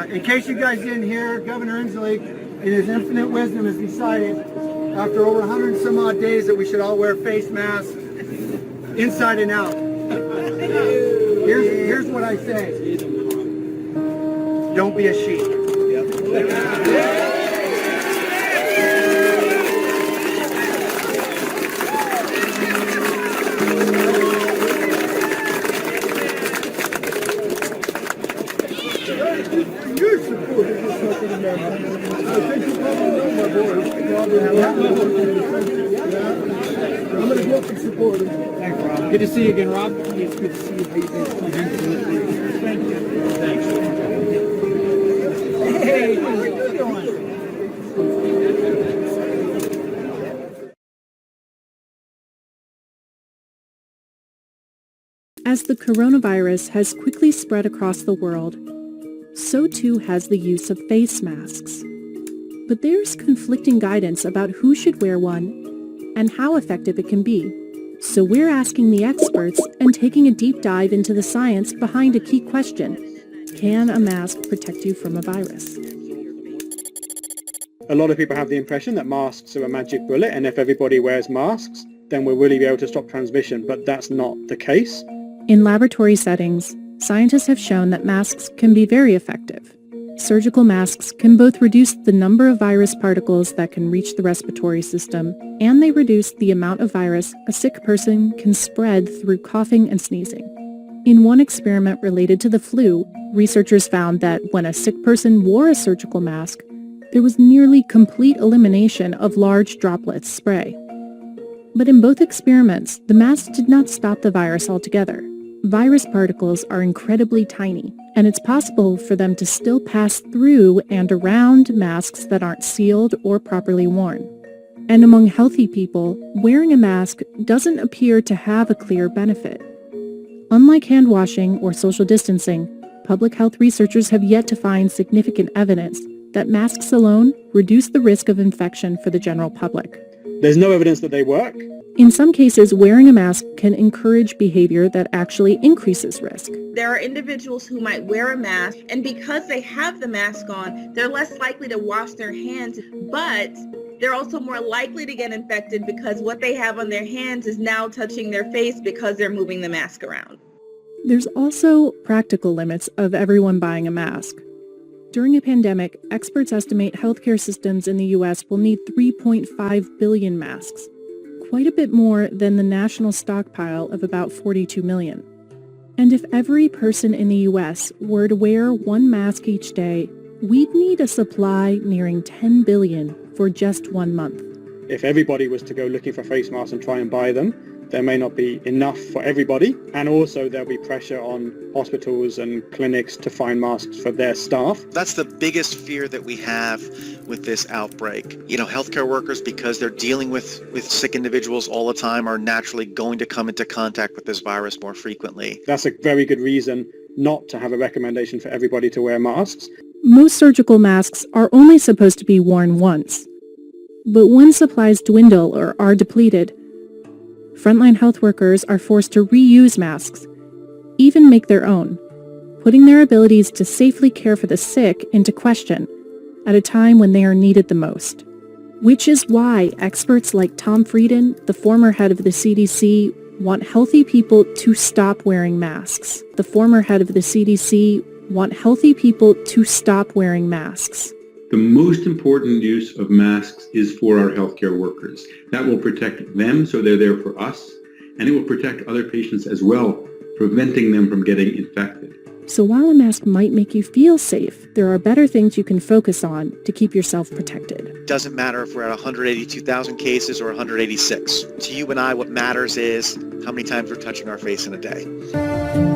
In case you guys didn't hear, Governor Inslee, in his infinite wisdom, has decided after over 100 and some odd days that we should all wear face masks inside and out. Here's what I say. Don't be a sheep. Your support is something American. I think you probably know my voice. I'm going to go up and support him. Thanks, Rob. Good to see you again, Rob. It's good to see you. How you doing? Thank you. Thanks. Hey, how are you doing? As the coronavirus has quickly spread across the world, so too has the use of face masks. But there's conflicting guidance about who should wear one and how effective it can be. So we're asking the experts and taking a deep dive into the science behind a key question. Can a mask protect you from a virus? A lot of people have the impression that masks are a magic bullet, and if everybody wears masks, then we'll really be able to stop transmission, but that's not the case. In laboratory settings, scientists have shown that masks can be very effective. Surgical masks can both reduce the number of virus particles that can reach the respiratory system, and they reduce the amount of virus a sick person can spread through coughing and sneezing. In one experiment related to the flu, researchers found that when a sick person wore a surgical mask, there was nearly complete elimination of large droplets spray. But in both experiments, the mask did not stop the virus altogether. Virus particles are incredibly tiny, and it's possible for them to still pass through and around masks that aren't sealed or properly worn. And among healthy people, wearing a mask doesn't appear to have a clear benefit. Unlike hand washing or social distancing, public health researchers have yet to find significant evidence that masks alone reduce the risk of infection for the general public. There's no evidence that they work. In some cases, wearing a mask can encourage behavior that actually increases risk. There are individuals who might wear a mask, and because they have the mask on, they're less likely to wash their hands, but they're also more likely to get infected because what they have on their hands is now touching their face because they're moving the mask around. There's also practical limits of everyone buying a mask. During a pandemic, experts estimate healthcare systems in the U.S. will need 3.5 billion masks, quite a bit more than the national stockpile of about 42 million. And if every person in the U.S. were to wear one mask each day, we'd need a supply nearing 10 billion for just 1 month. If everybody was to go looking for face masks and try and buy them, there may not be enough for everybody, and also there'll be pressure on hospitals and clinics to find masks for their staff. That's the biggest fear that we have with this outbreak. You know, healthcare workers, because they're dealing with sick individuals all the time, are naturally going to come into contact with this virus more frequently. That's a very good reason not to have a recommendation for everybody to wear masks. Most surgical masks are only supposed to be worn once. But when supplies dwindle or are depleted, frontline health workers are forced to reuse masks, even make their own, putting their abilities to safely care for the sick into question at a time when they are needed the most. Which is why experts like Tom Frieden, the former head of the CDC, want healthy people to stop wearing masks. The former head of the CDC want healthy people to stop wearing masks. The most important use of masks is for our healthcare workers. That will protect them so they're there for us, and it will protect other patients as well, preventing them from getting infected. So while a mask might make you feel safe, there are better things you can focus on to keep yourself protected. Doesn't matter if we're at 182,000 cases or 186. To you and I, what matters is how many times we're touching our face in a day.